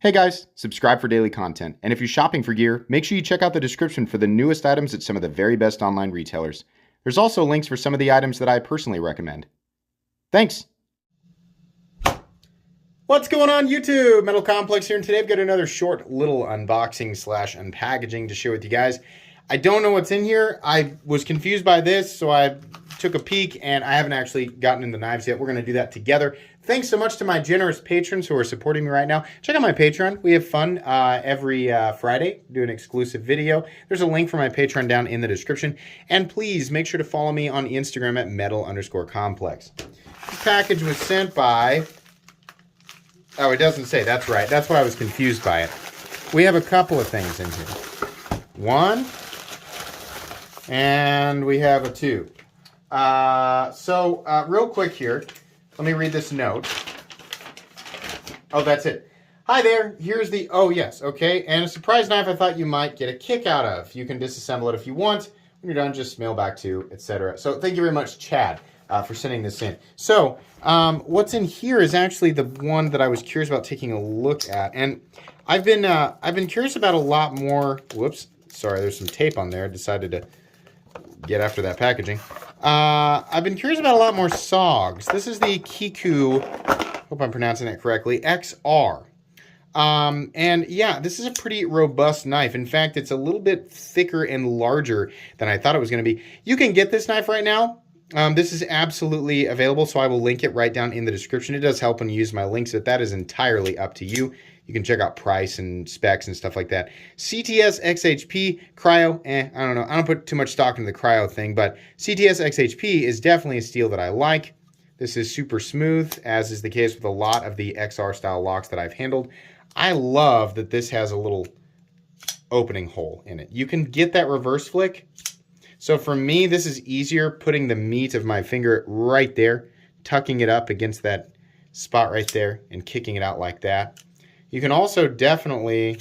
Hey guys, subscribe for daily content, and if you're shopping for gear, make sure you check out the description for the newest items at some of the very best online retailers. There's also links for some of the items that I personally recommend. Thanks! What's going on YouTube? Metal Complex here, and today I've got another short little unboxing slash unpackaging to share with you guys. I don't know what's in here. I was confused by this, so I took a peek, and I haven't actually gotten into the knives yet. We're going to do that together. Thanks so much to my generous patrons who are supporting me right now. Check out my Patreon. We have fun every Friday. Do an exclusive video. There's a link for my Patreon down in the description. And please make sure to follow me on Instagram at metal_complex. The package was sent by... Oh, it doesn't say. That's right. That's why I was confused by it. We have a couple of things in here. One, and we have a two. Real quick here, let me read this note. Oh, that's it. Hi there. Here's the, oh yes, okay. And a surprise knife I thought you might get a kick out of. You can disassemble it if you want. When you're done, just mail back to, etc. So thank you very much, Chad, for sending this in. So what's in here is actually the one that I was curious about taking a look at. And I've been curious about a lot more, whoops, sorry, there's some tape on there. I decided to get after that packaging. I've been curious about a lot more SOGs. This is the Kiku, hope I'm pronouncing that correctly, XR. And yeah, this is a pretty robust knife. In fact, it's a little bit thicker and larger than I thought it was going to be. You can get this knife right now. This is absolutely available, so I will link it right down in the description. It does help when you use my links, but that is entirely up to you. You can check out price and specs and stuff like that. CTS XHP, cryo, I don't know. I don't put too much stock into the cryo thing, but CTS XHP is definitely a steel that I like. This is super smooth, as is the case with a lot of the XR style locks that I've handled. I love that this has a little opening hole in it. You can get that reverse flick. So for me, this is easier putting the meat of my finger right there, tucking it up against that spot right there and kicking it out like that. You can also definitely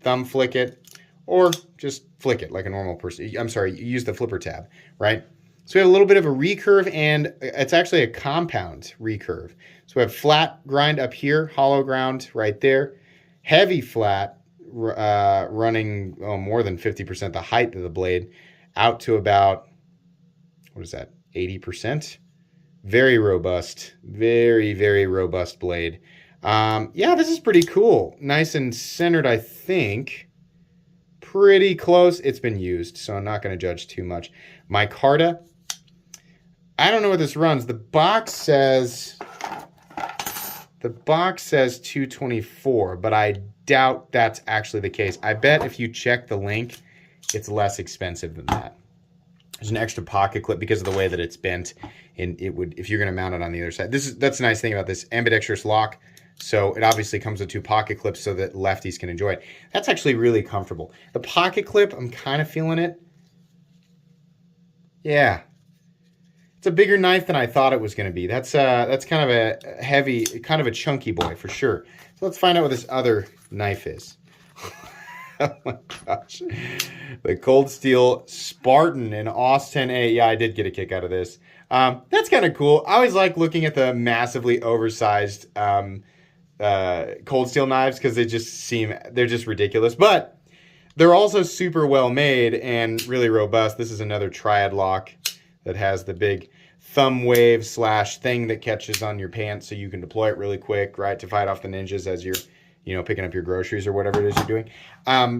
thumb flick it or just flick it like a normal person. I'm sorry, use the flipper tab, right? So we have a little bit of a recurve, and it's actually a compound recurve. So we have flat grind up here, hollow ground right there, heavy flat running more than 50% the height of the blade out to about, what is that, 80%? Very robust, very, very robust blade. Yeah, this is pretty cool. Nice and centered, I think. Pretty close. It's been used, so I'm not going to judge too much. Micarta. I don't know what this runs. The box says 224, but I doubt that's actually the case. I bet if you check the link, it's less expensive than that. There's an extra pocket clip because of the way that it's bent, and it would, if you're going to mount it on the other side. That's a nice thing about this ambidextrous lock. So it obviously comes with two pocket clips so that lefties can enjoy it. That's actually really comfortable. The pocket clip, I'm kind of feeling it. Yeah. It's a bigger knife than I thought it was going to be. That's kind of a heavy, kind of a chunky boy for sure. So let's find out what this other knife is. Oh my gosh. The Cold Steel Spartan in AUS 10A. Yeah, I did get a kick out of this. That's kind of cool. I always like looking at the massively oversized Cold Steel knives because they're just ridiculous. But they're also super well made and really robust. This is another triad lock that has the big thumb wave slash thing that catches on your pants so you can deploy it really quick, right, to fight off the ninjas as you're, you know, picking up your groceries or whatever it is you're doing.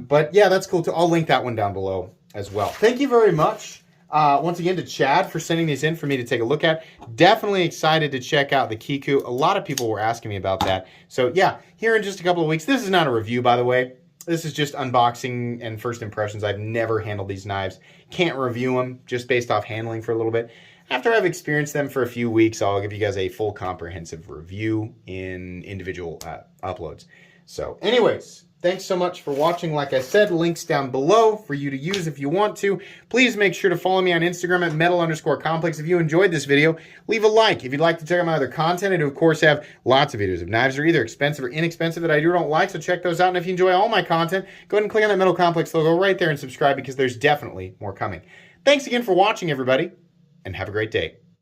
But yeah, that's cool too. I'll link that one down below as well. Thank you very much once again to Chad for sending these in for me to take a look at. Definitely excited to check out the Kiku. A lot of people were asking me about that. So yeah, here in just a couple of weeks. This is not a review, by the way. This is just unboxing and first impressions. I've never handled these knives. Can't review them just based off handling for a little bit. After I've experienced them for a few weeks, I'll give you guys a full comprehensive review in individual uploads. So anyways, thanks so much for watching. Like I said, links down below for you to use if you want to. Please make sure to follow me on Instagram at metal_complex. If you enjoyed this video, leave a like. If you'd like to check out my other content, I do of course have lots of videos of knives that are either expensive or inexpensive that I do or don't like, so check those out. And if you enjoy all my content, go ahead and click on that Metal Complex logo right there and subscribe because there's definitely more coming. Thanks again for watching, everybody, and have a great day.